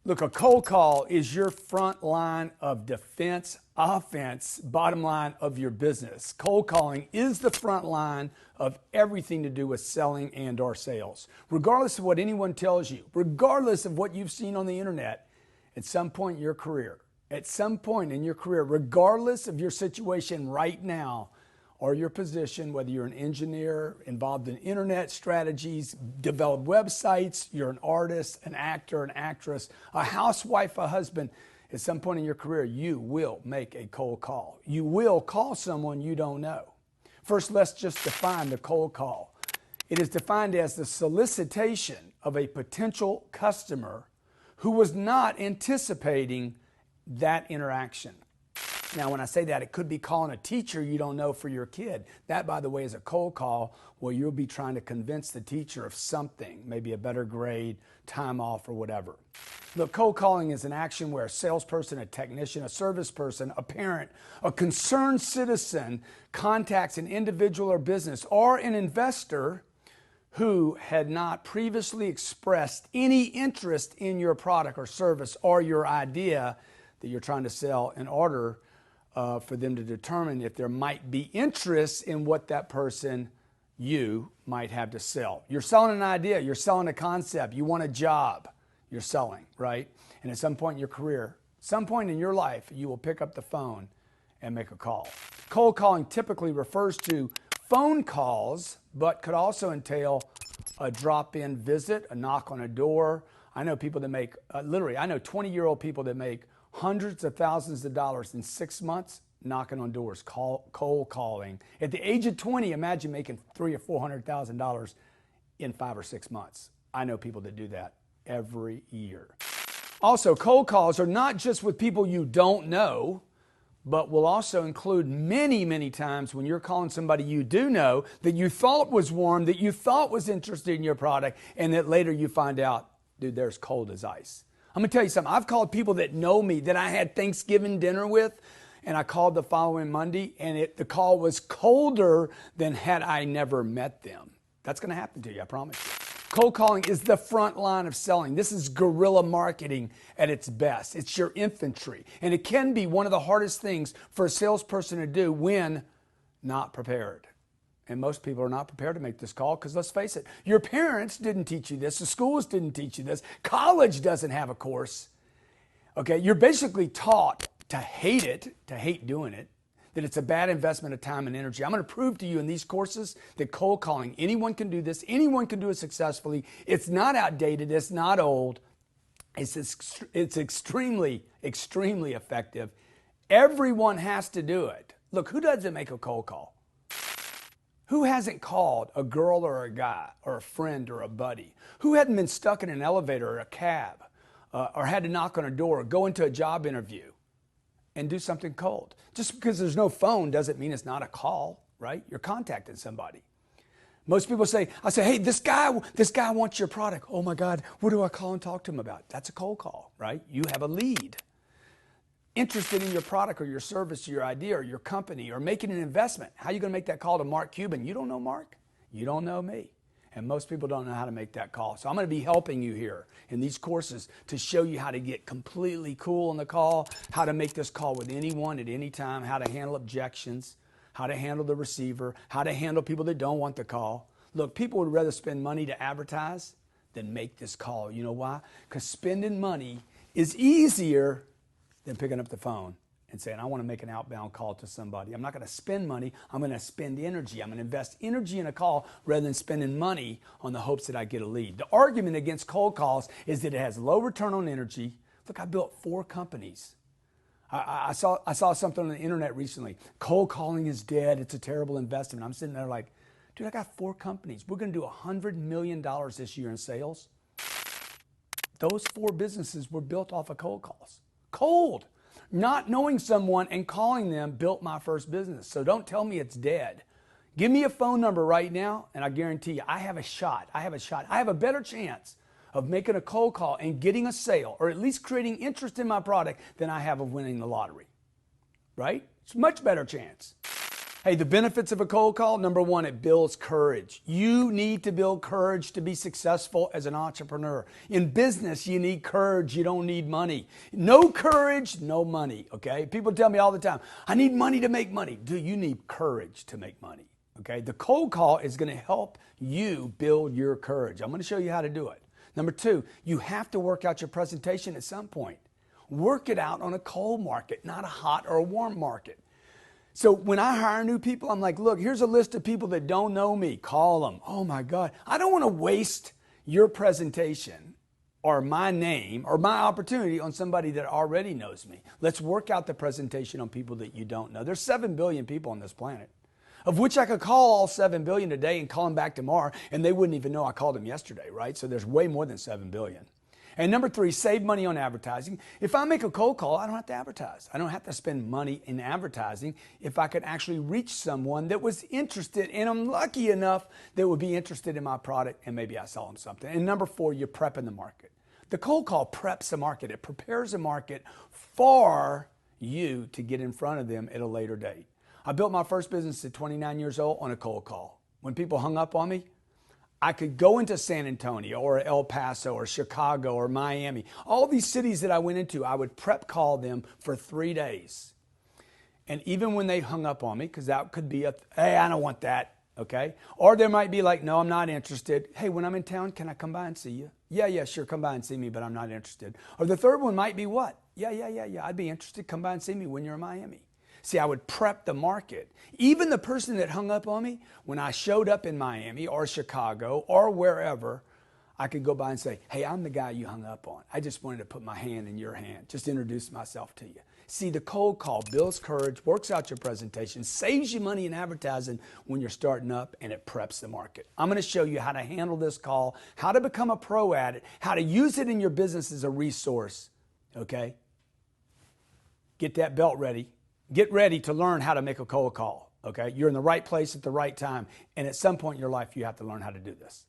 Look, a cold call is your front line of defense, offense, bottom line of your business. Cold calling is the front line of everything to do with selling and or sales. Regardless of what anyone tells you, regardless of what you've seen on the internet, at some point in your career, regardless of your situation right now, or your position, whether you're an engineer involved in internet strategies, develop websites, you're an artist, an actor, an actress, a housewife, a husband, at some point in your career, you will make a cold call. You will call someone you don't know. First, let's just define the cold call. It is defined as the solicitation of a potential customer who was not anticipating that interaction. Now, when I say that, it could be calling a teacher you don't know for your kid. That, by the way, is a cold call where you'll be trying to convince the teacher of something, maybe a better grade, time off, or whatever. Look, cold calling is an action where a salesperson, a technician, a service person, a parent, a concerned citizen contacts an individual or business or an investor who had not previously expressed any interest in your product or service or your idea that you're trying to sell in order for them to determine if there might be interest in what that person, you, might have to sell. You're selling an idea, you're selling a concept, you want a job, you're selling, right? And at some point in your career, some point in your life, you will pick up the phone and make a call. Cold calling typically refers to phone calls, but could also entail a drop-in visit, a knock on a door. I know people that make, I know 20-year-old people that make hundreds of thousands of dollars in 6 months knocking on doors, cold calling. At the age of 20, imagine making $300,000 or $400,000 in 5 or 6 months. I know people that do that every year. Also, cold calls are not just with people you don't know, but will also include many times when you're calling somebody you do know that you thought was warm, that you thought was interested in your product, and that later you find out, dude, they're as cold as ice. I'm gonna tell you something. I've called people that know me, that I had Thanksgiving dinner with, and I called the following Monday, and the call was colder than had I never met them. That's gonna happen to you, I promise you. Cold calling is the front line of selling. This is guerrilla marketing at its best. It's your infantry, and it can be one of the hardest things for a salesperson to do when not prepared. And most people are not prepared to make this call because let's face it, your parents didn't teach you this, the schools didn't teach you this, college doesn't have a course. Okay, you're basically taught to hate it, to hate doing it, that it's a bad investment of time and energy. I'm going to prove to you in these courses that cold calling, anyone can do this, anyone can do it successfully. It's not outdated, it's not old, it's extremely effective. Everyone has to do it. Look, who doesn't make a cold call? Who hasn't called a girl or a guy or a friend or a buddy? Who hadn't been stuck in an elevator or a cab or had to knock on a door or go into a job interview and do something cold? Just because there's no phone doesn't mean it's not a call, right? You're contacting somebody. Most people say, hey, this guy wants your product. Oh my God, what do I call and talk to him about? That's a cold call, right? You have a lead. Interested in your product or your service or your idea or your company or making an investment. How are you going to make that call to Mark Cuban? You don't know Mark. You don't know me. And most people don't know how to make that call. So I'm going to be helping you here in these courses to show you how to get completely cool on the call, how to make this call with anyone at any time, how to handle objections, how to handle the receiver, how to handle people that don't want the call. Look, people would rather spend money to advertise than make this call. You know why? Because spending money is easier than picking up the phone and saying, I want to make an outbound call to somebody. I'm not going to spend money. I'm going to spend energy. I'm going to invest energy in a call rather than spending money on the hopes that I get a lead. The argument against cold calls is that it has low return on energy. Look, I built 4 companies. I saw something on the internet recently. Cold calling is dead. It's a terrible investment. I'm sitting there like, dude, I got 4 companies. We're going to do $100 million this year in sales. Those 4 businesses were built off of cold calls. Cold. Not knowing someone and calling them built my first business. So don't tell me it's dead. Give me a phone number right now and I guarantee you I have a shot. I have a better chance of making a cold call and getting a sale or at least creating interest in my product than I have of winning the lottery. Right? It's a much better chance. Hey, the benefits of a cold call, number one, it builds courage. You need to build courage to be successful as an entrepreneur. In business, you need courage. You don't need money. No courage, no money, okay? People tell me all the time, I need money to make money. Do you need courage to make money, okay? The cold call is going to help you build your courage. I'm going to show you how to do it. Number two, you have to work out your presentation at some point. Work it out on a cold market, not a hot or a warm market. So when I hire new people, I'm like, look, here's a list of people that don't know me. Call them. Oh my God. I don't want to waste your presentation or my name or my opportunity on somebody that already knows me. Let's work out the presentation on people that you don't know. There's 7 billion people on this planet, of which I could call all 7 billion today and call them back tomorrow, and they wouldn't even know I called them yesterday, right? So there's way more than 7 billion. And number three, save money on advertising. If I make a cold call, I don't have to advertise. I don't have to spend money in advertising if I could actually reach someone that was interested, and I'm lucky enough that would be interested in my product, and maybe I sell them something. And number four, you're prepping the market. The cold call preps the market. It prepares the market for you to get in front of them at a later date. I built my first business at 29 years old on a cold call. When people hung up on me, I could go into San Antonio or El Paso or Chicago or Miami. All these cities that I went into, I would prep call them for 3 days. And even when they hung up on me, because that could be hey, I don't want that, okay? Or there might be like, no, I'm not interested. Hey, when I'm in town, can I come by and see you? Yeah, sure, come by and see me, but I'm not interested. Or the third one might be what? Yeah, I'd be interested. Come by and see me when you're in Miami. See, I would prep the market. Even the person that hung up on me, when I showed up in Miami or Chicago or wherever, I could go by and say, hey, I'm the guy you hung up on. I just wanted to put my hand in your hand, just introduce myself to you. See, the cold call builds courage, works out your presentation, saves you money in advertising when you're starting up, and it preps the market. I'm going to show you how to handle this call, how to become a pro at it, how to use it in your business as a resource, okay? Get that belt ready. Get ready to learn how to make a cold call, okay? You're in the right place at the right time, and at some point in your life, you have to learn how to do this.